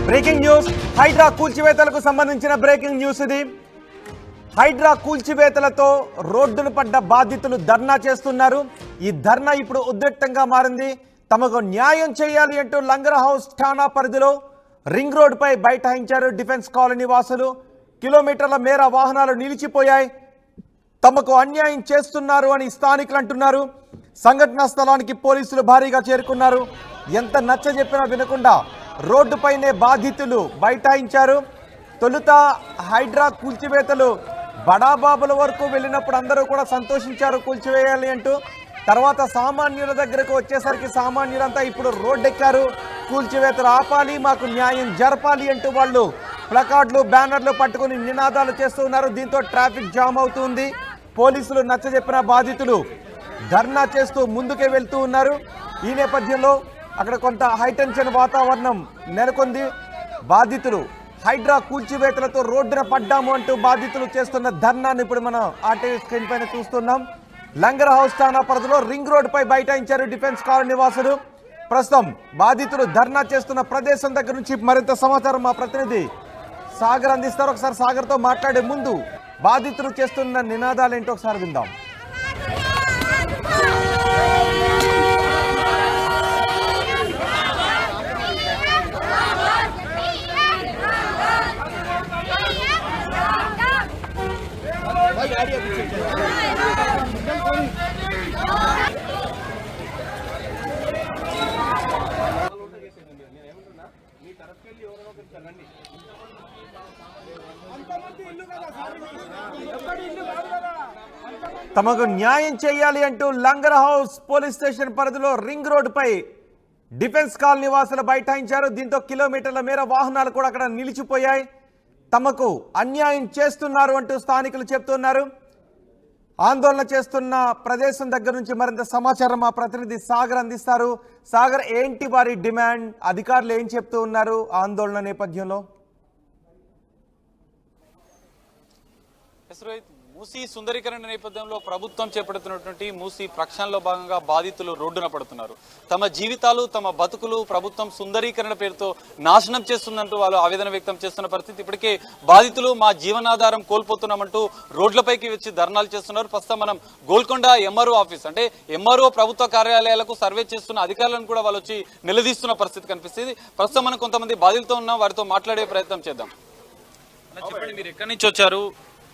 Breaking news Hydraa కూల్చివేతలకు సంబంధించిన breaking news ఇది. హైడ్రా కూల్చివేతలతో రోడ్డును పడ్డ బాధితులు ధర్నా చేస్తున్నారు. ఈ ధర్నా ఇప్పుడు ఉద్రిక్తంగా మారింది. తమకు న్యాయం చేయాలి అంటూ లంగర్ హౌస్ ఠాణా పరిధిలో రింగ్ రోడ్డుపై బైఠాయించారు డిఫెన్స్ కాలనీ వాసులు. కిలోమీటర్ల మేర వాహనాలు నిలిచిపోయాయి. తమకు అన్యాయం చేస్తున్నారు అని స్థానికులు అంటున్నారు. సంఘటనా స్థలానికి పోలీసులు భారీగా చేరుకున్నారు. ఎంత నచ్చ చెప్పినా వినకుండా రోడ్డుపైనే బాధితులు బైఠాయించారు. తొలుత హైడ్రా కూల్చివేతలు బడాబాబుల వరకు వెళ్ళినప్పుడు అందరూ కూడా సంతోషించారు కూల్చివేయాలి అంటూ. తర్వాత సామాన్యుల దగ్గరకు వచ్చేసరికి సామాన్యులంతా ఇప్పుడు రోడ్డెక్కారు. కూల్చివేతలు ఆపాలి, మాకు న్యాయం జరపాలి అంటూ వాళ్ళు ప్లకార్డులు బ్యానర్లు పట్టుకుని నినాదాలు చేస్తూ ఉన్నారు. దీంతో ట్రాఫిక్ జామ్ అవుతుంది. పోలీసులు నచ్చజెప్పిన బాధితులు ధర్నా చేస్తూ ముందుకే వెళ్తూ ఉన్నారు. ఈ నేపథ్యంలో అక్కడ కొంత హైటెన్షన్ వాతావరణం నెలకొంది. బాధితులు హైడ్రా కూల్చివేతలతో రోడ్డున పడ్డాము అంటూ బాధితులు చేస్తున్న ధర్నాన్ని ఇప్పుడు మనం ఆర్టీవీ స్క్రీన్ పైన చూస్తున్నాం. లంగర్ హౌస్ ఠాణా పరిధిలో రింగ్ రోడ్డుపై బైఠాయించారు డిఫెన్స్ కాలనీ వాసులు. ప్రస్తుతం బాధితులు ధర్నా చేస్తున్న ప్రదేశం దగ్గర నుంచి మరింత సమాచారం మా ప్రతినిధి సాగర్ అందిస్తారు. ఒకసారి సాగర్తో మాట్లాడే ముందు బాధితులు చేస్తున్న నినాదాలు ఏంటో ఒకసారి విందాం. తమకు న్యాయం చేయాలి అంటూ లంగర్ హౌస్ పోలీస్ స్టేషన్ పరిధిలో రింగ్ రోడ్డుపై డిఫెన్స్ కాలనీ వాసులు బైఠాయించారు. దీంతో కిలోమీటర్ల మేర వాహనాలు కూడా అక్కడ నిలిచిపోయాయి. తమకు అన్యాయం చేస్తున్నారు అంటూ స్థానికులు చెప్తున్నారు. ఆందోళన చేస్తున్న ప్రదేశం దగ్గర నుంచి మరింత సమాచారం మా ప్రతినిధి సాగర్ అందిస్తారు. సాగర్, ఏంటి వారి డిమాండ్? అధికారులు ఏం చెప్తూ ఉన్నారు ఆందోళన నేపథ్యంలో? మూసీ సుందరీకరణ నేపథ్యంలో ప్రభుత్వం చేపడుతున్నటువంటి మూసీ ప్రక్షాళనలో భాగంగా బాధితులు రోడ్డున పడుతున్నారు. తమ జీవితాలు, తమ బతుకులు ప్రభుత్వం సుందరీకరణ పేరుతో నాశనం చేస్తుందంటూ వాళ్ళు ఆవేదన వ్యక్తం చేస్తున్న పరిస్థితి. ఇప్పటికే బాధితులు మా జీవనాధారం కోల్పోతున్నామంటూ రోడ్లపైకి వచ్చి ధర్నాలు చేస్తున్నారు. ప్రస్తుతం మనం గోల్కొండ ఎంఆర్ఓ ఆఫీస్, అంటే ఎంఆర్ఓ ప్రభుత్వ కార్యాలయాలకు సర్వే చేస్తున్న అధికారులను కూడా వాళ్ళు వచ్చి నిలదీస్తున్న పరిస్థితి కనిపిస్తుంది. ప్రస్తుతం మనం కొంతమంది బాధితులతో ఉన్నాం, వారితో మాట్లాడే ప్రయత్నం చేద్దాం. చెప్పండి, మీరు ఎక్కడి నుంచి వచ్చారు?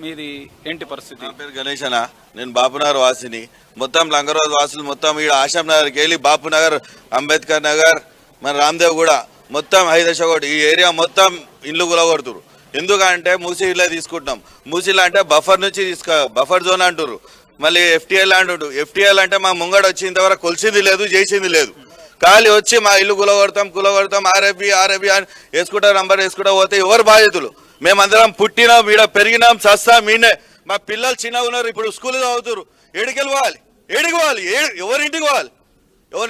మీది ఏంటి పరిస్థితి? నా పేరు గణేష్ అన్న, నేను బాపునగర్ వాసిని. మొత్తం లంగరోజ్ వాసులు మొత్తం ఈడ ఆశాం నగర్కి వెళ్ళి బాపునగర్, అంబేద్కర్ నగర్, మన రామ్దేవ్ కూడా మొత్తం హైదరాబాద్ ఈ ఏరియా మొత్తం ఇల్లు కూలగొడుతురు. ఎందుకంటే మూసీ ఇళ్ళే తీసుకుంటున్నాం. మూసీలో అంటే బఫర్ నుంచి బఫర్ జోన్ అంటారు, మళ్ళీ ఎఫ్టీఎల్ అంటుండ్రు. ఎఫ్టీఎల్ అంటే మా ముంగడ వచ్చి ఇంతవరకు కొలిసింది లేదు, చేసింది లేదు. ఖాళీ వచ్చి మా ఇల్లు కూలగొడతాం ఆర్ఎఫ్బి అని వేసుకుంటా నంబర్ వేసుకుంటా పోతే ఎవరు బాధితులు? మేమందరం పుట్టినాం, ఈడ పెరిగినాం, చస్తాం ఈయనే. మా పిల్లలు చిన్నగా ఉన్నారు, ఇప్పుడు స్కూల్ చదువుతారు. ఏడికి పోవాలి? ఎవరి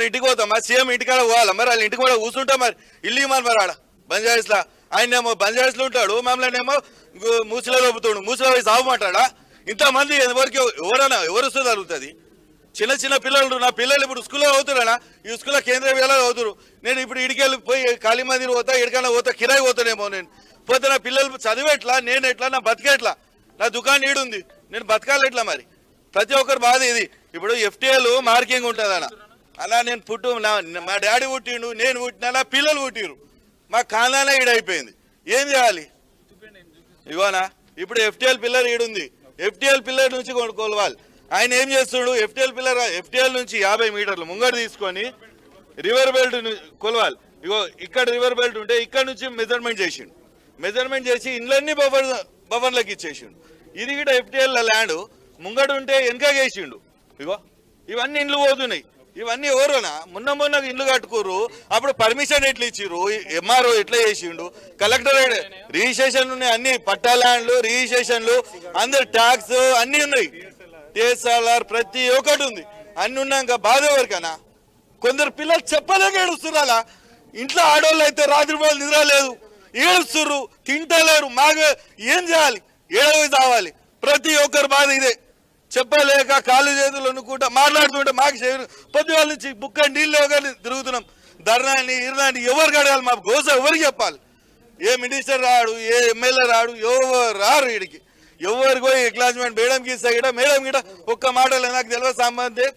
ఇంటికి పోతాం? మా సీఎం ఇంటికాడ పోవాలి. మరి వాళ్ళ ఇంటికి కూడా కూర్చుంటాం. మరి ఇల్లు ఇవ్వాలి. మరి ఆడ బంజారాస్లా ఆయనేమో బంజారాస్లో ఉంటాడు, మమ్మల్ని మూసిలో దొబ్బుతాడు. మూసిలో పోయి సాగుమంటాడా? ఇంతమంది ఎవరు వస్తుంది జరుగుతుంది? చిన్న పిల్లలు, నా పిల్లలు ఇప్పుడు స్కూల్లో చదువుతున్నానా? ఈ స్కూల్లో కేంద్రీయ విద్యాలయాలు చదువుతారు. నేను ఇప్పుడు ఇడికెళ్ళి పోయి ఖాళీ మందిని పోతా, ఎడికైనా పోతా, కిరాయి పోతానేమో. నేను పోతే నా పిల్లలు చదివేట్లా, నేను ఎట్లా, నా బతికేట్లా? నా దుకాణం ఈడుంది, నేను బతకాలి ఎట్లా? మరి ప్రతి ఒక్కరు బాధ ఇది. ఇప్పుడు ఎఫ్టీఎల్ మార్కింగ్ ఉంటుంది అలా నేను మా డాడీ పుట్టిండు, నేను పుట్టినా, నా పిల్లలు పుట్టిరు, మా ఖానానే ఈడైపోయింది. ఏం చేయాలి? ఇగోనా ఇప్పుడు ఎఫ్టీఎల్ పిల్లర్ ఈడుంది, ఎఫ్టీఎల్ పిల్లర్ నుంచి కొనుక్కోవాలి. ఆయన ఏం చేస్తుడు? ఎఫ్టీఎల్ నుంచి 50 మీటర్లు ముంగడు తీసుకొని రివర్ బెల్ట్ కొలవాలి. ఇగో ఇక్కడ రివర్ బెల్ట్ ఉంటే ఇక్కడ నుంచి మెజర్మెంట్ చేసి ఇండ్లన్నీ బఫర్లకు ఇచ్చేసిండు. ఇది కూడా ఎఫ్టీఎల్ ల్యాండ్ ముంగడు ఉంటే వెనక వేసిండు. ఇగో ఇవన్నీ ఇండ్లు పోతున్నాయి. ఇవన్నీ ఎవరునా? మొన్న ఇండ్లు కట్టుకోరు. అప్పుడు పర్మిషన్ ఎట్లా ఇచ్చిర్రు? ఎంఆర్ఓ ఎట్లా చేసిండు? కలెక్టర్ రిజిస్ట్రేషన్ ఉన్నాయి, అన్ని పట్టా ల్యాండ్లు, రిజిస్ట్రేషన్లు, అందరు ట్యాక్స్ అన్ని ఉన్నాయి, టీఎస్ఆర్ఆర్ ప్రతి ఒక్కటి ఉంది. అన్ని ఉన్నాక బాధ ఎవరికనా? కొందరు పిల్లలు చెప్పలేక ఏడుస్తున్నారు. ఇంట్లో ఆడవాళ్ళు అయితే రాత్రి పోయి నిద్ర లేదు, ఏడుస్తుర్రు, తింటలేరు. మాకు ఏం చేయాలి? ఏడవి కావాలి. ప్రతి ఒక్కరు బాధ ఇదే. చెప్పలేక కాళ్ళు చేతులు అనుకుంటా మాట్లాడుతుంటే మాకు పొద్దుగాల నుంచి బుక్క నీళ్ళు తిరుగుతున్నాం. ధర్నాన్ని ఇర్నాన్ని ఎవరు కడగాలి? మా గోస ఎవరికి చెప్పాలి? ఏ మినిస్టర్ రాడు, ఏ ఎమ్మెల్యే రాడు, ఎవరు రారు వీడికి. ఎవరికి పోయి క్లాస్మేట్ మేడంకి ఇస్తా గిట, మేడం గిట ఒక్క మాటలే నాకు తెలియదు సంబంధం.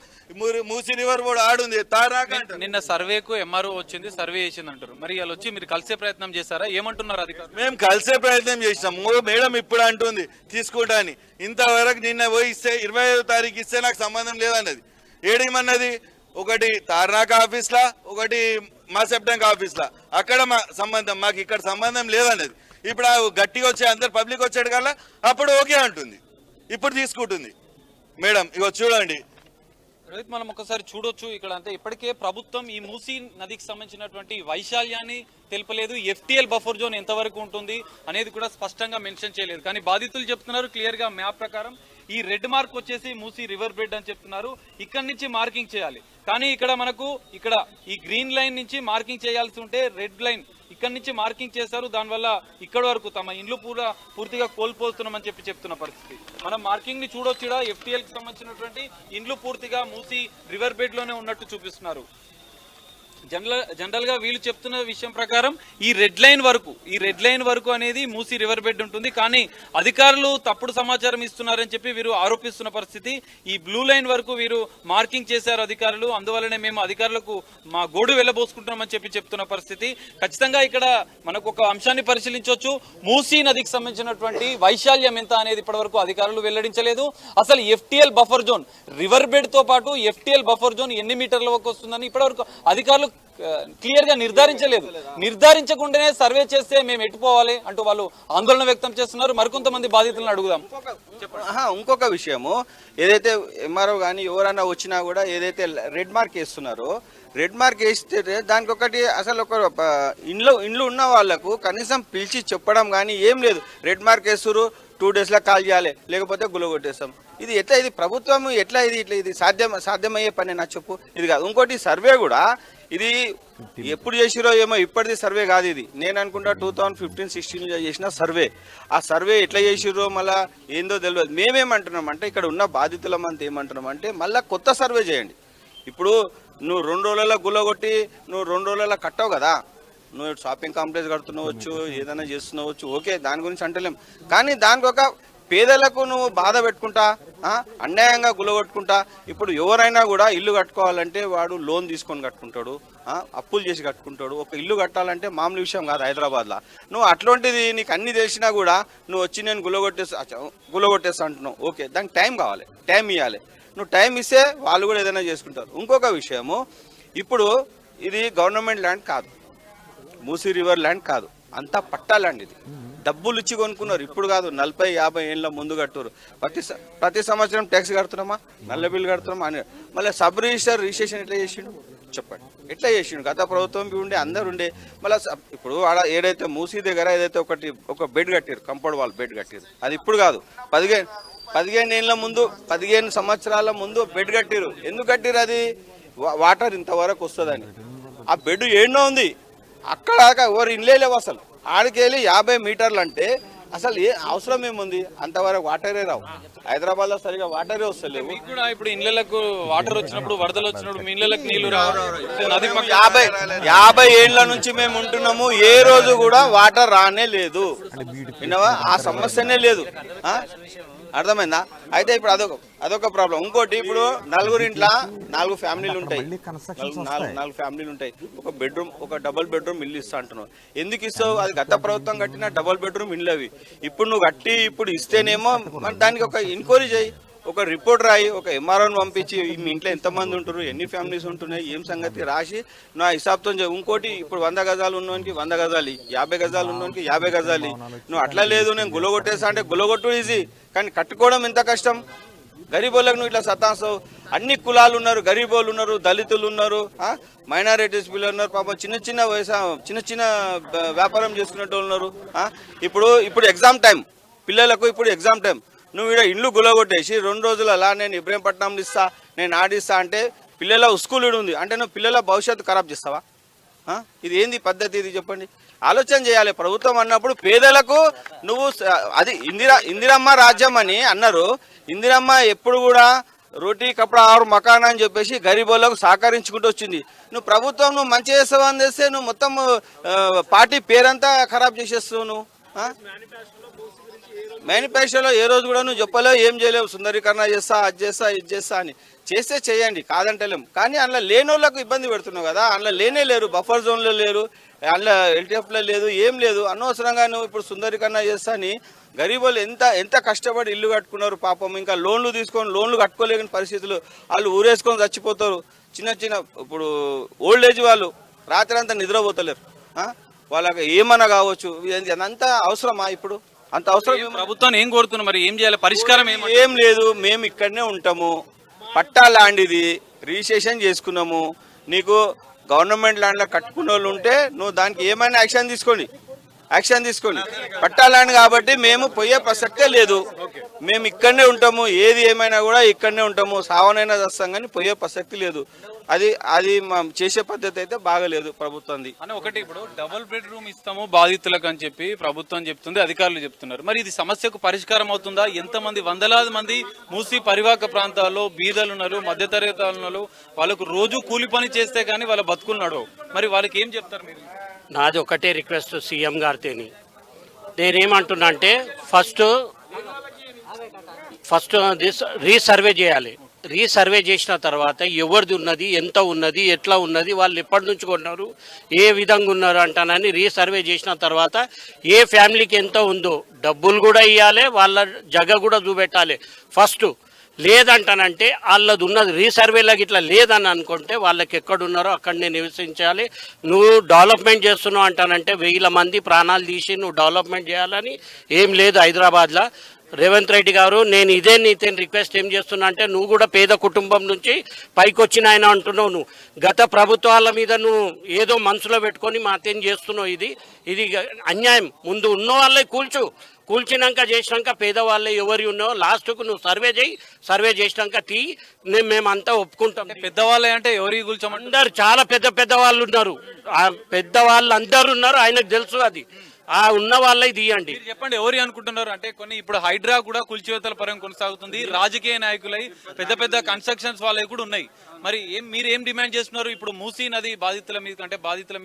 మూసీ రివర్ కూడా ఆడుంది తారాక. నిన్న సర్వేకు ఎంఆర్ఓ వచ్చింది, సర్వే చేసింది అంటారు. మరి వాళ్ళు వచ్చి మీరు కలిసే ప్రయత్నం చేశారా? ఏమంటున్నారు అధికారులు? మేము కలిసే ప్రయత్నం చేసినాం. మేడం ఇప్పుడు అంటుంది తీసుకుంటా అని. ఇంతవరకు నిన్న పోయి ఇస్తే 25వ తారీఖు ఇస్తే నాకు సంబంధం లేదన్నది. ఏడేమన్నది, ఒకటి తార్నాక ఆఫీస్లా, ఒకటి మా సెప్టెంక్ ఆఫీస్లా. అక్కడ మా సంబంధం, మాకు ఇక్కడ సంబంధం లేదన్నది. ఇప్పుడు గట్టిగా వచ్చే అందరు పబ్లిక్ వచ్చాడు కల్లా అప్పుడు ఓకే అంటుంది, ఇప్పుడు తీసుకుంటుంది మేడం. ఇగో చూడండి రోహిత్, మనం ఒకసారి చూడొచ్చు ఇక్కడ. అంటే ఇప్పటికే ప్రభుత్వం ఈ మూసీ నదికి సంబంధించినటువంటి వైశాల్యాన్ని తెలుపలేదు. FTL బఫర్ జోన్ ఎంతవరకు ఉంటుంది అనేది కూడా స్పష్టంగా మెన్షన్ చేయలేదు. కానీ బాధితులు చెప్తున్నారు క్లియర్ గా మ్యాప్ ప్రకారం ఈ రెడ్ మార్క్ వచ్చేసి మూసీ రివర్ బెడ్ అని చెప్తున్నారు. ఇక్కడి నుంచి మార్కింగ్ చేయాలి, కానీ ఇక్కడ మనకు ఇక్కడ ఈ గ్రీన్ లైన్ నుంచి మార్కింగ్ చేయాల్సి ఉంటే రెడ్ లైన్ ఇక్కడ నుంచి మార్కింగ్ చేశారు. దానివల్ల ఇక్కడ వరకు తమ ఇండ్లు పూర్తిగా కోల్పోతున్నామని చెప్తున్న పరిస్థితి. మనం మార్కింగ్ ని చూడొచ్చు. FTL కి సంబంధించినటువంటి ఇండ్లు పూర్తిగా మూసీ రివర్ బెడ్ లోనే ఉన్నట్టు చూపిస్తున్నారు. జనరల్ గా వీళ్ళు చెప్తున్న విషయం ప్రకారం ఈ రెడ్ లైన్ వరకు అనేది మూసీ రివర్ బెడ్ ఉంటుంది. కానీ అధికారులు తప్పుడు సమాచారం ఇస్తున్నారని చెప్పి వీరు ఆరోపిస్తున్న పరిస్థితి. ఈ బ్లూ లైన్ వరకు వీరు మార్కింగ్ చేశారు అధికారులు. అందువల్లనే మేము అధికారులకు మా గోడు వెళ్ళబోసుకుంటున్నామని చెప్తున్న పరిస్థితి. ఖచ్చితంగా ఇక్కడ మనకు ఒక అంశాన్ని పరిశీలించవచ్చు. మూసీ నదికి సంబంధించినటువంటి వైశాల్యం ఎంత అనేది ఇప్పటివరకు అధికారులు వెల్లడించలేదు. అసలు FTL buffer zone river bed తో పాటు FTL బఫర్ జోన్ ఎన్ని మీటర్ల వరకు వస్తుందని ఇప్పటివరకు అధికారులు క్లియర్ గా నిర్ధారించలేదు. నిర్ధారించకుండానే సర్వే చేస్తే మేము ఎట్టుపోవాలి అంటూ వాళ్ళు ఆందోళన వ్యక్తం చేస్తున్నారు. మరికొంతమంది బాధితులను అడుగుదాం. ఇంకొక విషయము, ఏదైతే ఎంఆర్ఓ కానీ ఎవరైనా వచ్చినా కూడా ఏదైతే రెడ్ మార్క్ వేస్తున్నారో, రెడ్ మార్క్ వేస్తే దానికి ఒకటి అసలు ఒక ఇండ్లు ఉన్న వాళ్ళకు కనీసం పిలిచి చెప్పడం కానీ ఏం లేదు. రెడ్ మార్క్ వేస్తున్నారు, 2 days కాల్ చేయాలి, లేకపోతే గులగొట్టేస్తాం. ఇది ఎట్లా? ఇది ప్రభుత్వం ఎట్లా? ఇది సాధ్యమయ్యే పని నా చెప్పు. ఇది కాదు. ఇంకోటి సర్వే కూడా ఇది ఎప్పుడు చేసిరో ఏమో, ఇప్పటిది సర్వే కాదు ఇది. నేను అనుకుంటా 2015-16 చేసిన సర్వే. ఆ సర్వే ఎట్లా చేసిరో మళ్ళీ ఏందో తెలియదు. మేమేమంటున్నాం అంటే ఇక్కడ ఉన్న బాధితులమంతా ఏమంటున్నాం అంటే మళ్ళీ కొత్త సర్వే చేయండి. ఇప్పుడు నువ్వు 2 రోజులలో గుల్లగొట్టి నువ్వు 2 రోజులలో కట్టవు కదా. నువ్వు షాపింగ్ కాంప్లెక్స్ కడుతున్నావచ్చు, ఏదైనా చేస్తున్నావచ్చు, ఓకే, దాని గురించి అంటలేం. కానీ దానికి ఒక పేదలకు నువ్వు బాధ పెట్టుకుంటా, అన్యాయంగా గులగొట్టుకుంటా. ఇప్పుడు ఎవరైనా కూడా ఇల్లు కట్టుకోవాలంటే వాడు లోన్ తీసుకొని కట్టుకుంటాడు, అప్పులు చేసి కట్టుకుంటాడు. ఒక ఇల్లు కట్టాలంటే మామూలు విషయం కాదు హైదరాబాద్లో. నువ్వు అట్లాంటిది నీకు అన్ని తెలిసినా కూడా నువ్వు వచ్చి నేను గులగొట్టేస్తా అంటున్నావు. ఓకే, దానికి టైం కావాలి, టైం ఇవ్వాలి. నువ్వు టైం ఇస్తే వాళ్ళు కూడా ఏదైనా చేసుకుంటారు. ఇంకొక విషయము, ఇప్పుడు ఇది గవర్నమెంట్ ల్యాండ్ కాదు, మూసీ రివర్ ల్యాండ్ కాదు, అంతా పట్టా ల్యాండ్. ఇది డబ్బులు ఇచ్చి కొనుక్కున్నారు. ఇప్పుడు కాదు, 40-50 ఏళ్ళ ముందు కట్టురు. ప్రతి సంవత్సరం ట్యాక్స్ కడుతున్నామా, నల్ల బిల్లు కడుతున్నామా అని. మళ్ళీ సబ్ రిజిస్ట్రేషన్ ఎట్లా చేసిండు చెప్పండి? ఎట్లా చేసిండు? గత ప్రభుత్వం ఉండే అందరు ఉండే. మళ్ళీ ఇప్పుడు ఆడ ఏదైతే మూసీ దగ్గర ఏదైతే ఒక బెడ్ కట్టారు, కంపౌండ్ వాల్ బెడ్ కట్టారు. అది ఇప్పుడు కాదు, 15 ఏళ్ళ ముందు, 15 సంవత్సరాల ముందు బెడ్ కట్టారు. ఎందుకు కట్టారు? అది వాటర్ ఇంతవరకు వస్తుందని. ఆ బెడ్ ఏడో ఉంది, అక్కడ ఎవరు ఇన్లే లేవు అసలు. ఆడికెళ్ళి 50 మీటర్లు అంటే అసలు ఏ అవసరం ఏముంది? అంతవరకు వాటరే రావు. హైదరాబాద్ లో సరిగా వాటరే వస్తలేవు. మీకు కూడా ఇప్పుడు ఇళ్లకు వాటర్ వచ్చినప్పుడు, వరదలు వచ్చినప్పుడు మీ ఇళ్లకు నీళ్లు రావు. 50 ఏళ్ల నుంచి మేము ఉంటున్నాము, ఏ రోజు కూడా వాటర్ రానే లేదు. విన్నావా? ఆ సమస్యనే లేదు. అర్థమైందా? అయితే ఇప్పుడు అదొక ప్రాబ్లం. ఇంకోటి, ఇప్పుడు 4 ఇంట్లో 4 ఫ్యామిలీలు ఉంటాయి, 4 ఫ్యామిలీలు ఉంటాయి. ఒక డబుల్ బెడ్రూమ్ ఇల్లు ఇస్తా అంటున్నావు. ఎందుకు ఇస్తావు? అది గత ప్రభుత్వం కట్టిన డబుల్ బెడ్రూమ్ ఇల్లు అవి. ఇప్పుడు నువ్వు కట్టి ఇప్పుడు ఇస్తేనేమో దానికి ఒక ఎంక్వైరీ చేయి, ఒక రిపోర్ట్ రాయి, ఒక ఎంఆర్ఓని పంపించి మీ ఇంట్లో ఎంతమంది ఉంటారు, ఎన్ని ఫ్యామిలీస్ ఉంటున్నాయి, ఏం సంగతి రాసి నా హిసాబ్తో. ఇంకోటి, ఇప్పుడు 100 గజాలు ఉన్నవానికి 100 గజాలు, 50 గజాలు ఉన్నవానికి 50 గజాలు. నువ్వు అట్లా లేదు, నేను గులగొట్టేస్తా అంటే గులగొట్టు ఈజీ, కానీ కట్టుకోవడం ఎంత కష్టం. గరీబోళ్ళకు నువ్వు ఇట్లా సతాంసవు. అన్ని కులాలు ఉన్నారు, గరీబోళ్ళు ఉన్నారు, దళితులు ఉన్నారు, మైనారిటీస్ పిల్లలు ఉన్నారు, పాపం చిన్న చిన్న వ్యాపారం చేసుకునే ఉన్నారు. ఇప్పుడు ఎగ్జామ్ టైం పిల్లలకు, ఇప్పుడు ఎగ్జామ్ టైం. నువ్వు ఇక్కడ ఇల్లు గులగొట్టేసి 2 రోజులలో నేను ఇబ్రహీంపట్నం ఇస్తా, నేను ఆడిస్తా అంటే పిల్లల స్కూల్ ఉంది అంటే నువ్వు పిల్లల భవిష్యత్తు ఖరాబ్ చేస్తావా? ఇది ఏంది పద్ధతి? ఇది చెప్పండి. ఆలోచన చేయాలి. ప్రభుత్వం అన్నప్పుడు పేదలకు నువ్వు అది ఇందిరమ్మ రాజ్యం అని అన్నారు. ఇందిరమ్మ ఎప్పుడు కూడా రోటీ కపడా ఆరు మకానా అని చెప్పేసి గరీబులకు సహకరించుకుంటూ వచ్చింది. నువ్వు ప్రభుత్వం నువ్వు మంచి చేస్తావు అని చేస్తే నువ్వు మొత్తం పార్టీ పేరంతా ఖరాబ్ చేసేస్తావు నువ్వు. మేనిఫెస్టోలో ఏ రోజు కూడా నువ్వు చెప్పలేవు, ఏం చేయలేవు. సుందరీకరణ చేస్తా, అది చేస్తా, ఇది చేస్తా అని. చేస్తే చేయండి, కాదంటలేం. కానీ అందులో లేని వాళ్ళకు ఇబ్బంది పెడుతున్నావు కదా. అందులో లేనే లేరు, బఫర్ జోన్లో లేరు, అందులో ఎల్టీఎఫ్లో లేదు, ఏం లేదు. అనవసరంగా నువ్వు ఇప్పుడు సుందరీకరణ చేస్తా అని గరీబులు ఎంత కష్టపడి ఇల్లు కట్టుకున్నారు పాపం. ఇంకా లోన్లు తీసుకొని లోన్లు కట్టుకోలేని పరిస్థితులు, వాళ్ళు ఊరేసుకొని చచ్చిపోతారు. చిన్న ఇప్పుడు ఓల్డ్ ఏజ్ వాళ్ళు రాత్రి అంతా నిద్రపోతలేరు. వాళ్ళకి ఏమన్నా కావచ్చు. అంత అవసరమా ఇప్పుడు? అంత అవసరం. ప్రభుత్వం ఏం కోరుతున్నా మరి, ఏం చేయాలి? పరిష్కారం ఏం లేదు. మేము ఇక్కడనే ఉంటాము, పట్టా ల్యాండ్ ఇది, రిజిస్ట్రేషన్ చేసుకున్నాము. నీకు గవర్నమెంట్ ల్యాండ్లో కట్టుకున్న వాళ్ళు ఉంటే నువ్వు దానికి ఏమైనా యాక్షన్ తీసుకోండి. పట్టా ల్యాండ్ కాబట్టి మేము పోయే ప్రసక్తే లేదు. మేము ఇక్కడనే ఉంటాము, ఏది ఏమైనా కూడా ఇక్కడనే ఉంటాము. సావనైనా చేస్తాం కానీ పోయే ప్రసక్తి లేదు. అది చేసే పద్ధతి అయితే బాగలేదు ప్రభుత్వంది. అని ఒకటి, ఇప్పుడు డబుల్ బెడ్రూమ్ ఇస్తాము బాధితులకు అని చెప్పి ప్రభుత్వం చెప్తుంది, అధికారులు చెప్తున్నారు. మరి ఇది సమస్యకు పరిష్కారం అవుతుందా? ఎంతమంది వందలాది మంది మూసి పరివాహక ప్రాంతాల్లో బీదలు ఉన్నారు, మధ్యతరగతి ఉన్నారు. వాళ్ళకు రోజు కూలి పని చేస్తే కానీ వాళ్ళ బతుకులు నడవు. మరి వాళ్ళకి ఏం చెప్తారు మీరు? నాది ఒకటే రిక్వెస్ట్ సీఎం గారితోని. నేనేమంటున్నా అంటే ఫస్ట్ రీసర్వే చేయాలి. రీసర్వే చేసిన తర్వాత ఎవరిది ఉన్నది, ఎంత ఉన్నది, ఎట్లా ఉన్నది, వాళ్ళు ఎప్పటి నుంచి కొన్నారు, ఏ విధంగా ఉన్నారు అంటానని రీసర్వే చేసిన తర్వాత ఏ ఫ్యామిలీకి ఎంత ఉందో డబ్బులు కూడా ఇవ్వాలి, వాళ్ళ జగ కూడా చూపెట్టాలి ఫస్ట్. లేదంటానంటే వాళ్ళది ఉన్నది రీసర్వేలకు ఇట్లా లేదని అనుకుంటే వాళ్ళకి ఎక్కడున్నారో అక్కడనే నివసించాలి. నువ్వు డెవలప్మెంట్ చేస్తున్నావు అంటానంటే 1000 మంది ప్రాణాలు తీసి నువ్వు డెవలప్మెంట్ చేయాలని ఏం లేదు హైదరాబాద్లో. రేవంత్ రెడ్డి గారు, నేను నీతో రిక్వెస్ట్ ఏం చేస్తున్నా అంటే, నువ్వు కూడా పేద కుటుంబం నుంచి పైకి వచ్చిన ఆయన అంటున్నావు. నువ్వు గత ప్రభుత్వాల మీద నువ్వు ఏదో మనసులో పెట్టుకొని మాతేం చేస్తున్నావు. ఇది అన్యాయం. ముందు ఉన్న వాళ్ళే కూల్చినాక చేసినాక పేదవాళ్ళే ఎవరు ఉన్నావో లాస్ట్కు నువ్వు సర్వే చేసినాక మేమంతా ఒప్పుకుంటాం. పెద్దవాళ్ళే అంటే ఎవరి కూల్చోమంటారు? అందరు చాలా పెద్ద వాళ్ళు ఉన్నారు, పెద్దవాళ్ళు అందరు ఉన్నారు, ఆయనకు తెలుసు. అది ఉన్న వాళ్ళే తీయండి. చెప్పండి, ఎవరు అనుకుంటున్నారు అంటే, కొన్ని ఇప్పుడు హైడ్రా కూడా కూల్చివేతల పరం కొనసాగుతుంది. రాజకీయ నాయకులై పెద్ద కన్స్ట్రక్షన్స్ వాళ్ళవి కూడా ఉన్నాయి. మరి మీరు ఏం డిమాండ్ చేస్తున్నారు? ఇప్పుడు మూసీ నది బాధితుల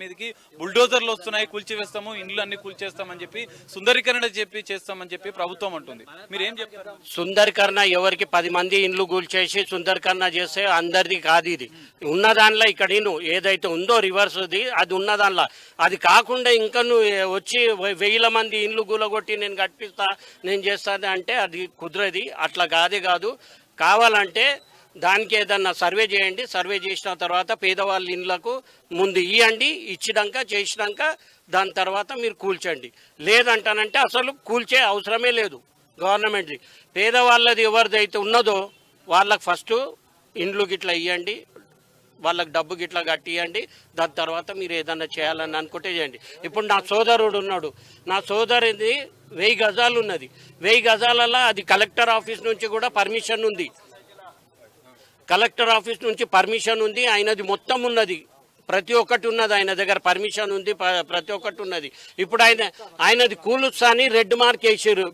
మీదకి బుల్డోజర్లు వస్తున్నాయి, కూల్చివేస్తాము, ఇండ్లు అన్ని కూల్చేస్తామని చెప్పి, సుందరీకరణ చేస్తామని చెప్పి ప్రభుత్వం అంటుంది. మీరు ఏం చెప్తారు? సుందరీకరణ ఎవరికి 10 మంది ఇండ్లు కూల్చేసి సుందరీకరణ చేస్తే అందరిది కాదు. ఇది ఉన్న దానిలో ఇక్కడ ఏదైతే ఉందో రివర్స్ది అది ఉన్న దానిలో, అది కాకుండా ఇంకా నువ్వు వచ్చి 1000 మంది ఇండ్లు కూలగొట్టి నేను కట్టిస్తా, నేను చేస్తాను అంటే అది కుదరది. అట్లా కాదు. కావాలంటే దానికి ఏదన్నా సర్వే చేయండి. సర్వే చేసిన తర్వాత పేదవాళ్ళ ఇండ్లకు ముందు ఇవ్వండి. చేసినాక దాని తర్వాత మీరు కూల్చండి. లేదంటానంటే అసలు కూల్చే అవసరమే లేదు గవర్నమెంట్ది. పేదవాళ్ళది ఎవరిదైతే ఉన్నదో వాళ్ళకి ఫస్ట్ ఇండ్లు గిట్లా ఇవ్వండి, వాళ్ళకి డబ్బు గిట్లా కట్టియండి. దాని తర్వాత మీరు ఏదన్నా చేయాలని అనుకుంటే చేయండి. ఇప్పుడు నా సోదరుడు ఉన్నాడు, నా సోదరుది 1000 గజాలు ఉన్నది. 1000 గజాలలో అది కలెక్టర్ ఆఫీస్ నుంచి కూడా పర్మిషన్ ఉంది. ఆయనది మొత్తం ఉన్నది, ప్రతి ఒక్కటి ఉన్నది. ఆయన దగ్గర పర్మిషన్ ఉంది, ప్రతి ఒక్కటి ఉన్నది. ఇప్పుడు ఆయనది కూలుస్తాని రెడ్ మార్క్ వేసారు,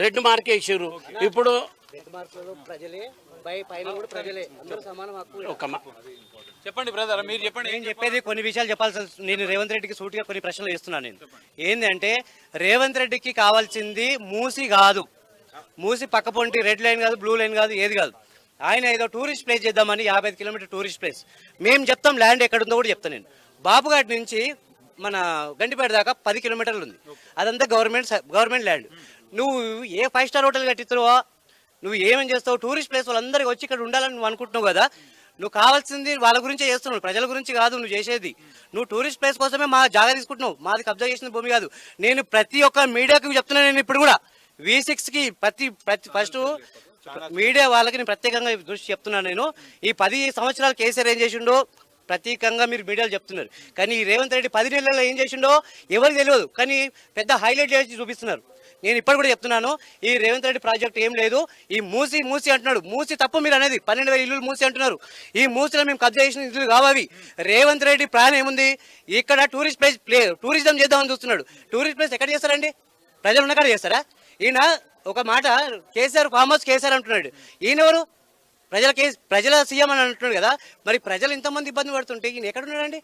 రెడ్ మార్క్ వేసారు. ఇప్పుడు చెప్పండి బ్రదర్, మీరు చెప్పండి. నేను చెప్పేది కొన్ని విషయాలు చెప్పాల్సి. నేను రేవంత్ రెడ్డికి సూటిగా కొన్ని ప్రశ్నలు వేస్తున్నాను. నేను ఏంటంటే, రేవంత్ రెడ్డికి కావాల్సింది మూసి కాదు, మూసి పక్కపొంటి రెడ్ లైన్ కాదు, బ్లూ లైన్ కాదు, ఏది కాదు. ఆయన ఏదో టూరిస్ట్ ప్లేస్ చేద్దామని 55 కిలోమీటర్ టూరిస్ట్ ప్లేస్. మేము చెప్తాం ల్యాండ్ ఎక్కడుందో కూడా చెప్తాను నేను. బాబుఘాట్ నుంచి మన గండిపేట దాకా 10 కిలోమీటర్లు ఉంది. అదంతా గవర్నమెంట్ ల్యాండ్. నువ్వు ఏ 5 స్టార్ హోటల్ కట్టిస్తావో, నువ్వు ఏమేమి చేస్తావు, టూరిస్ట్ ప్లేస్ వాళ్ళందరికీ వచ్చి ఇక్కడ ఉండాలని నువ్వు అనుకుంటున్నావు కదా. నువ్వు కావాల్సింది వాళ్ళ గురించే చేస్తున్నావు, ప్రజల గురించి కాదు నువ్వు చేసేది. నువ్వు టూరిస్ట్ ప్లేస్ కోసమే మా జాగా తీసుకుంటున్నావు, మాది కబ్జా చేసిన భూమి కాదు. నేను ప్రతి ఒక్క మీడియాకి చెప్తున్నాను. నేను ఇప్పుడు కూడా V6కి ఫస్ట్ మీడియా వాళ్ళకి నేను ప్రత్యేకంగా దృష్టి చెప్తున్నాను. నేను ఈ 10 సంవత్సరాలు కేసీఆర్ ఏం చేసిండో ప్రత్యేకంగా మీరు మీడియాలో చెప్తున్నారు. కానీ ఈ రేవంత్ రెడ్డి 10 నెలల్లో ఏం చేసిండో ఎవరికి తెలియదు, కానీ పెద్ద హైలైట్ చేసి చూపిస్తున్నారు. నేను ఇప్పుడు కూడా చెప్తున్నాను, ఈ రేవంత్ రెడ్డి ప్రాజెక్ట్ ఏం లేదు. ఈ మూసి అంటున్నాడు. మూసి తప్పు మీరు అనేది. 12,000 ఇల్లులు మూసి అంటున్నారు. ఈ మూసిలో మేము కబ్జా చేసిన ఇల్లు కావవి. రేవంత్ రెడ్డి ప్లాన్ ఏముంది? ఇక్కడ టూరిజం చేద్దామని చూస్తున్నాడు. టూరిస్ట్ ప్లేస్ ఎక్కడ చేస్తారండి? ప్రజలు ఉన్న కాడ చేస్తారా? ఈయన ఒక మాట, కేసీఆర్ ఫామ్ హౌస్ కేసీఆర్ అంటున్నాడు. ఈయనెవరు? ప్రజల సీఎం అని అంటున్నాడు కదా, మరి ప్రజలు ఇంతమంది ఇబ్బంది పడుతుంటే ఈయన ఎక్కడున్నాడండి?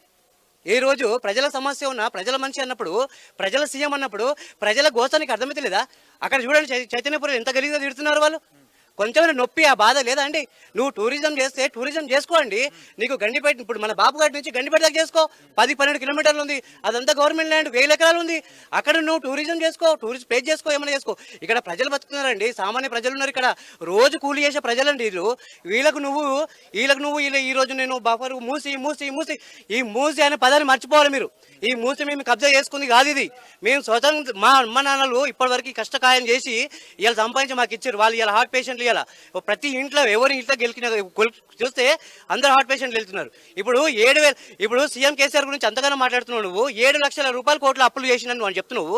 ఏ రోజు ప్రజల సమస్య ఉన్న ప్రజల మనిషి అన్నప్పుడు, ప్రజల సీఎం అన్నప్పుడు ప్రజల గోసానికి అర్థమైతే లేదా? అక్కడ చూడండి చైతన్యపురం ఎంత గలీజ్గా తిడుతున్నారు వాళ్ళు. కొంచెం నొప్పి ఆ బాధ లేదా అండి? నువ్వు టూరిజం చేస్తే టూరిజం చేసుకోండి. నీకు గండిపేట, ఇప్పుడు మన బాపుఘాట్ నుంచి గండిపేట దాకా చేసుకో, 10-12 కిలోమీటర్లు ఉంది, అదంతా గవర్నమెంట్ ల్యాండ్, 1000 ఎకరాలు ఉంది. అక్కడ నువ్వు టూరిజం చేసుకో, టూరిస్ట్ ప్లేస్ చేసుకో, ఏమైనా చేసుకో. ఇక్కడ ప్రజలు బతుకుతున్నారండి, సామాన్య ప్రజలు ఉన్నారు ఇక్కడ, రోజు కూలి చేసే ప్రజలండి వీళ్ళకు నువ్వు ఈ రోజు నేను బఫర్ మూసి ఈ మూసి అనే పదాన్ని మర్చిపోవాలి మీరు. ఈ మూసి మేము కబ్జా చేసుకుంది కాదు, ఇది మేము స్వతంత్ర మా అమ్మ నాన్నలు ఇప్పటివరకు కష్టకాయం చేసి ఇలా సంపాదించి మాకు ఇచ్చారు. వాళ్ళు ఇలా హార్ట్ పేషెంట్లు ఇలా ప్రతి ఇంట్లో ఎవరి ఇంట్లో గెలిచిన చూస్తే అందరు హార్ట్ పేషెంట్లు వెళ్తున్నారు. ఇప్పుడు 7,000 ఇప్పుడు సీఎం కేసీఆర్ గురించి అంతగానో మాట్లాడుతున్నావు. నువ్వు 7 లక్షల రూపాయలు కోట్లు అప్పులు చేసినాను అని చెప్తున్నావు.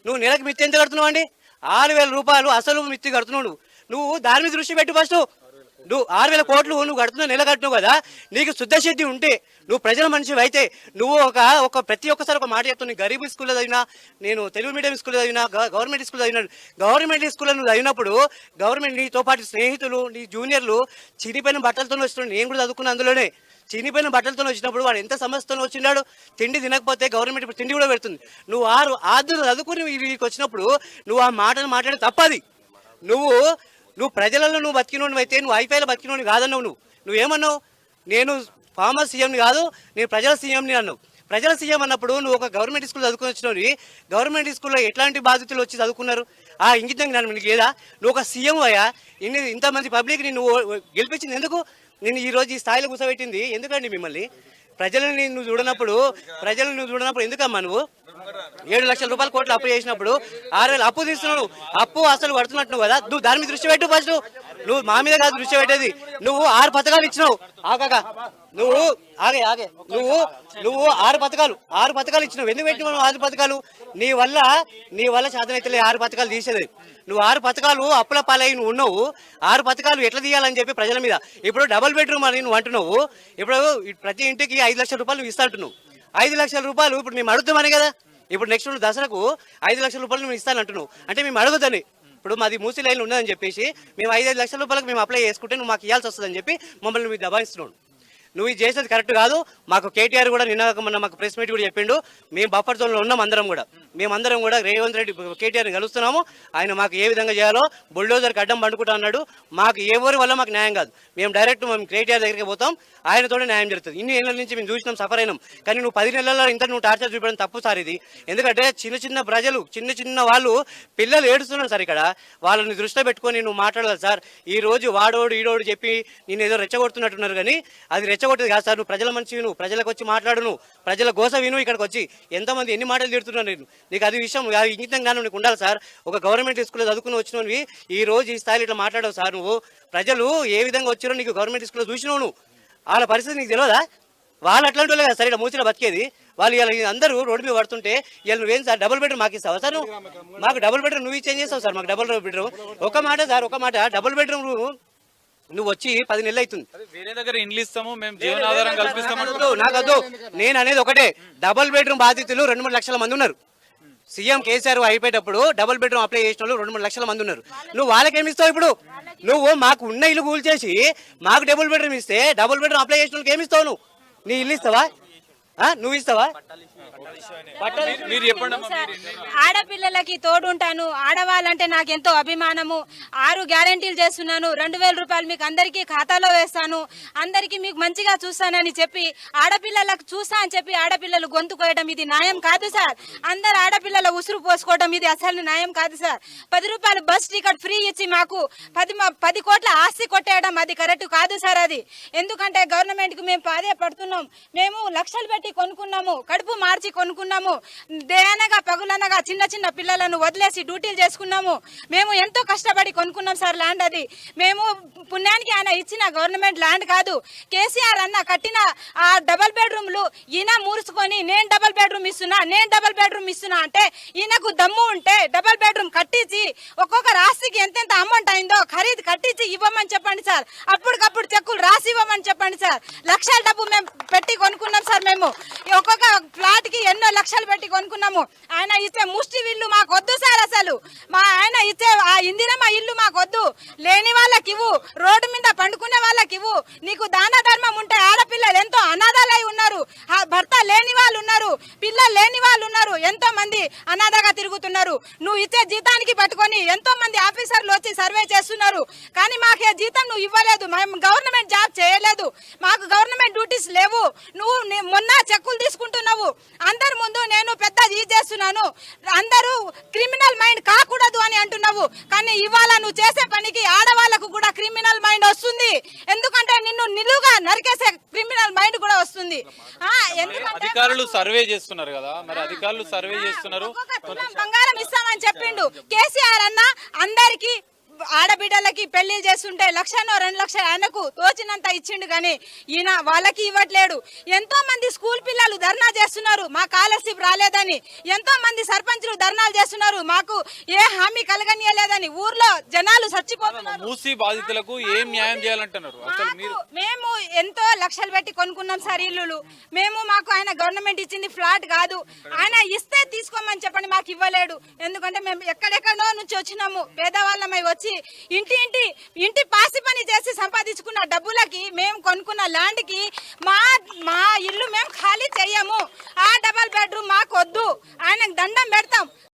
నువ్వు నెలకు మిత్తి ఎంత కడుతున్నావు అండి? 6,000 రూపాయలు అసలు మిత్తి కడుతున్నావు. నువ్వు దాని మీద దృష్టి పెట్టు ఫస్ట్. నువ్వు 6,000 కోట్లు నువ్వు కడుతున్నావు, నెల కట్టినావు కదా. నీకు శుద్ధశుద్ధి ఉంటే, నువ్వు ప్రజల మనిషి అయితే, నువ్వు ఒక ప్రతి ఒక్కసారి ఒక మాట చెప్తావు. నీ గరీబ్ స్కూల్లో చదివినా, నేను తెలుగు మీడియం స్కూల్లో చదివినా, గవర్నమెంట్ స్కూల్లో చదివినా. గవర్నమెంట్ స్కూల్లో నువ్వు చదివినప్పుడు గవర్నమెంట్ నీతో పాటు స్నేహితులు, నీ జూనియర్లు చినిపోయిన బట్టలతో వస్తున్నాడు. నేను కూడా చదువుకున్నా అందులోనే. చినిపోయిన బట్టలతో వచ్చినప్పుడు వాడు ఎంత సమస్యతో వచ్చినాడు. తిండి తినకపోతే గవర్నమెంట్ ఇప్పుడు తిండి కూడా పెడుతుంది. నువ్వు ఆరు చదువుకుని వీరికి వచ్చినప్పుడు నువ్వు ఆ మాటలు మాట్లాడి తప్పది. నువ్వు ప్రజలలో నువ్వు బతికినోడు అయితే, నువ్వు ఐపీఎల్ బతికినోడు కాదన్నావు. నువ్వేమన్నావు? నేను ఫార్మర్ సీఎంని కాదు, నేను ప్రజల సీఎంని అన్నావు. ప్రజల సీఎం అన్నప్పుడు నువ్వు ఒక గవర్నమెంట్ స్కూల్ చదువుకొని వచ్చినవి. గవర్నమెంట్ స్కూల్లో ఎట్లాంటి బాధితులు వచ్చి చదువుకున్నారు? ఆ ఇంగితం జ్ఞానం నీకు లేదా? నువ్వు ఒక సీఎం అయ్యా, ఇంతమంది పబ్లిక్ని నువ్వు గెలిపించింది ఎందుకు? నేను ఈ రోజు ఈ స్థాయిలో కూర్చోబెట్టింది ఎందుకండి మిమ్మల్ని? ప్రజలను నువ్వు చూడనప్పుడు ఎందుకమ్మా నువ్వు 7 లక్షల రూపాయల కోట్లు అప్పు చేసినప్పుడు 6,000 అప్పు తీస్తున్నావు? అప్పు అసలు పడుతున్నట్టు కదా. నువ్వు దాని మీద దృష్టి పెట్టు ఫస్ట్. నువ్వు మా మీద కాదు దృష్టి పెట్టేది. నువ్వు 6 పథకాలు ఇచ్చినావు. నువ్వు 6 పథకాలు ఇచ్చినావు. ఎందుకు పెట్టినావు 6 పథకాలు? నీ వల్ల సాధనైతే 6 పథకాలు తీసేది. నువ్వు 6 పథకాలు అప్పుల పాలై నువ్వు ఉన్నావు. 6 పథకాలు ఎట్లా తీయాలని చెప్పి ప్రజల మీద. ఇప్పుడు డబుల్ బెడ్రూమ్ అని నువ్వు అంటున్నావు. ఇప్పుడు ప్రతి ఇంటికి 5 లక్షల రూపాయలు నువ్వు ఇస్తా అంటున్నావు. 5 లక్షల రూపాయలు ఇప్పుడు మేము అడుగుతామని కదా. ఇప్పుడు నెక్స్ట్ దసరాకు 5 లక్షల రూపాయలు మేము ఇస్తానంటున్నావు. అంటే మేము అడుగుతాని. ఇప్పుడు మాది మూసీ లైన్లో ఉన్నదని చెప్పేసి మేము 5 లక్షల రూపాయలకు మేము అప్లై చేసుకుంటే నువ్వు మాకు ఇవ్వాల్సి వస్తుందని చెప్పి మమ్మల్ని మీరు దబాయిస్తున్నాడు. నువ్వు ఇది చేసేది కరెక్ట్ కాదు. మాకు కేటీఆర్ కూడా మొన్న మాకు ప్రెస్ మీట్ కూడా చెప్పిండు. మేము బఫర్ జోన్లో ఉన్నాం మేమందరం కూడా రేవంత్ రెడ్డి కేటీఆర్ని కలుస్తున్నాము. ఆయన మాకు ఏ విధంగా చేయాలో బుల్డోజర్కి అడ్డం పండుకుంటా అన్నాడు. మాకు ఎవరి వల్ల మాకు న్యాయం కాదు. మేము కేటీఆర్ దగ్గరికి పోతాం, ఆయనతోనే న్యాయం జరుగుతుంది. ఇన్ని ఏళ్ళ నుంచి మేము చూసినాం, సఫర్ అయినాం. కానీ నువ్వు 10 నెలల్లో నువ్వు టార్చర్ చూపడం తప్పు సార్ ఇది. ఎందుకంటే చిన్న ప్రజలు, చిన్న వాళ్ళు, పిల్లలు ఏడుస్తున్నారు సార్. ఇక్కడ వాళ్ళని దృష్టిలో పెట్టుకొని నువ్వు మాట్లాడాలి సార్. ఈ రోజు వాడోడు ఈడోడు చెప్పి నేను ఏదో రెచ్చగొడుతున్నట్టున్నారు, కానీ అది రెచ్చగొట్టేది కాదు సార్. నువ్వు ప్రజల మనిషి, నువ్వు ప్రజలకు వచ్చి మాట్లాడు, ప్రజల గోస విను. ఇక్కడికి వచ్చి ఎంతమంది ఎన్ని మాటలు తిడుతున్నారు నీకు అది విషయం ఇంగితం జ్ఞానం నీకు ఉండాలి సార్. ఒక గవర్నమెంట్ స్కూల్లో చదువుకుని వచ్చినవి ఈ రోజు ఈ స్థాయిలో ఇట్లా మాట్లాడవు సార్. నువ్వు ప్రజలు ఏ విధంగా వచ్చారో నీకు గవర్నమెంట్ స్కూల్లో చూసినావు. నువ్వు వాళ్ళ పరిస్థితి నీకు తెలియదా? వాళ్ళు అట్లాంటి వాళ్ళే కదా సార్ ఇక్కడ మూసిలో బతికేది. వాళ్ళు ఇలా అందరూ రోడ్డు మీద పడుతుంటే ఇలా నువ్వేం సార్ డబుల్ బెడ్రూమ్ మాకు ఇస్తావా సార్? మాకు డబుల్ బెడ్రూమ్ నువ్వు ఇచ్చేం చేస్తావు సార్? మాకు డబుల్ బెడ్రూమ్ ఒక మాట సార్, ఒక మాట. డబుల్ బెడ్రూమ్ నువ్వు వచ్చి 10 నెలలు అవుతుంది. వేరే దగ్గర ఇండ్లు ఇస్తాము, మేము జీవనాధారం కల్పిస్తాము. నాకద్దు. నేను అనేది ఒకటే, డబుల్ బెడ్రూమ్ బాధితులు 2-3 లక్షల మంది ఉన్నారు. సీఎం కేసీఆర్ అయిపోయేటప్పుడు డబుల్ బెడ్రూమ్ అప్లై చేసిన వాళ్ళు 2-3 లక్షల మంది ఉన్నారు. నువ్వు వాళ్ళకేమి ఇస్తావు? ఇప్పుడు నువ్వు మాకు ఉన్న ఇల్లు కూల్చేసి మాకు డబుల్ బెడ్రూమ్ ఇస్తే, డబుల్ బెడ్రూమ్ అప్లై చేసిన వాళ్ళకి ఏమి ఇస్తావు? నువ్వు నీ ఇల్లు ఇస్తావా? నువ్వు ఇస్తావా? ఆడపిల్లలకి తోడుంటాను. ఆడవాళ్ళంటే నాకు ఎంతో అభిమానము. 6 గ్యారెంటీలు చేస్తున్నాను. 2,000 రూపాయలు మీకు అందరికీ ఖాతాలో వేస్తాను. అందరికీ మీకు మంచిగా చూస్తానని చెప్పి ఆడపిల్లలకు చూస్తా అని చెప్పి ఆడపిల్లలు గొంతు కోయడం ఇది న్యాయం కాదు సార్. అందరు ఆడపిల్లల ఉసురు పోసుకోవడం ఇది అసలు న్యాయం కాదు సార్. 10 రూపాయలు బస్ టికెట్ ఫ్రీ ఇచ్చి మాకు 10 కోట్ల ఆస్తి కొట్టేయడం అది కరెక్ట్ కాదు సార్. అది ఎందుకంటే గవర్నమెంట్ కు మేము పడుతున్నాం. మేము లక్షలు పెట్టి కొనుక్కున్నాము, కడుపు మార్చి కొనుక్కున్నాము. దేనగా పగులనగా చిన్న పిల్లలను వదిలేసి డ్యూటీలు చేసుకున్నాము. మేము ఎంతో కష్టపడి కొనుక్కున్నాం సార్ ల్యాండ్. అది మేము పుణ్యానికి ఆయన ఇచ్చిన గవర్నమెంట్ ల్యాండ్ కాదు. కేసీఆర్ అన్న కట్టిన ఆ డబల్ బెడ్రూమ్లు ఈయన మూర్చుకొని నేను డబల్ బెడ్రూమ్ ఇస్తున్నా అంటే ఈయనకు దమ్ము ఉంటే డబల్ బెడ్రూమ్ కట్టించి ఒక్కొక్క రాశికి ఎంతెంత అమౌంట్ అయిందో ఖరీదు కట్టించి ఇవ్వమని చెప్పండి సార్. అప్పటికప్పుడు చెక్కులు రాసి ఇవ్వమని చెప్పండి సార్. లక్షల డబ్బు మేము పెట్టి కొనుక్కున్నాం సార్. మేము ఒక్కొక్క ఫ్లాట్ మాటికి ఎన్నో లక్షలు పెట్టి కొనుక్కున్నాము. ఆయన ఇచ్చే ముష్టి ఇల్లు మాకు వద్దు సార్. అసలు ఆయన ఇచ్చే ఆ ఇందిరమ్మ ఇల్లు మాకు వద్దు. లేని వాళ్ళకి ఇవ్వు, రోడ్డు మీద పండుకునే వాళ్ళకి ఇవ్వు. నీకు దాన ధర్మం ఉంటే ఆడపిల్లలు ఎంతో అనాథలై ఉన్నారు, భర్త లేని వాళ్ళు ఉన్నారు, పిల్లలు లేని వాళ్ళు ఉన్నారు, ఎంతో మంది అనాథగా తిరుగుతున్నారు. నువ్వు ఇచ్చే జీతానికి పట్టుకొని ఎంతో మంది ఆఫీసర్లు వచ్చి సర్వే చేస్తున్నారు. కానీ మాకే జీతం నువ్వు ఇవ్వలేదు. మేము గవర్నమెంట్ జాబ్ చేయలేదు, మాకు గవర్నమెంట్ డ్యూటీస్ లేవు. నువ్వు మొన్న చెక్కులు తీసుకుంటున్నావు. అందరి ముందు నేను పెద్ద చేస్తున్నాను, అందరూ క్రిమినల్ మైండ్ కాకూడదు అని అంటున్నావు. కానీ ఇవాళ నువ్వు చేసే పనికి ఆడవాళ్లకు కూడా క్రిమినల్ మైండ్ వస్తుంది. ఎందుకంటే నిన్ను నిలువుగా నరికేసే క్రిమినల్ మైండ్ కూడా వస్తుంది. అధికారులు సర్వే చేస్తున్నారు కదా, మరి అధికారులు సర్వే చేస్తున్నారు. బంగారం ఇస్తామని చెప్పిండు కేసీఆర్ అన్న. అందరికి ఆడబిడ్డలకి పెళ్లి చేస్తుంటే 1,00,000 2 లక్షలు ఆయనకు తోచినంత ఇచ్చిండు, కానీ ఈయన వాళ్ళకి ఇవ్వట్లేడు. ఎంతో మంది స్కూల్ పిల్లలు ధర్నా చేస్తున్నారు, మా స్కాలర్షిప్ రాలేదని. ఎంతో మంది సర్పంచులు ధర్నాలు చేస్తున్నారు, మాకు ఏ హామీ కలగనియలేదని. ఊర్లో జనాలు చచ్చిపోతున్నారు. మూసీ బాధితులకు ఏం న్యాయం చేయాలంటున్నారు అసలు మీరు? మేము ఎంతో లక్షలు పెట్టి కొనుక్కున్నాం సార్ ఇల్లులు. మాకు ఆయన గవర్నమెంట్ ఇచ్చింది ఫ్లాట్ కాదు. ఆయన ఇస్తే తీసుకోమని చెప్పండి, మాకు ఇవ్వలేడు. ఎందుకంటే మేము ఎక్కడెక్కడో నుంచి వచ్చినాము, పేదవాళ్ళమై వచ్చి ఇంటి పాసి పని చేసి సంపాదించుకున్న డబ్బులకి మేము కొనుక్కున్న ల్యాండ్ కి మా ఇల్లు మేము ఖాళీ చెయ్యము. ఆ డబల్ బెడ్రూమ్ మాకు వద్దు. ఆయనకు దండం పెడతాం.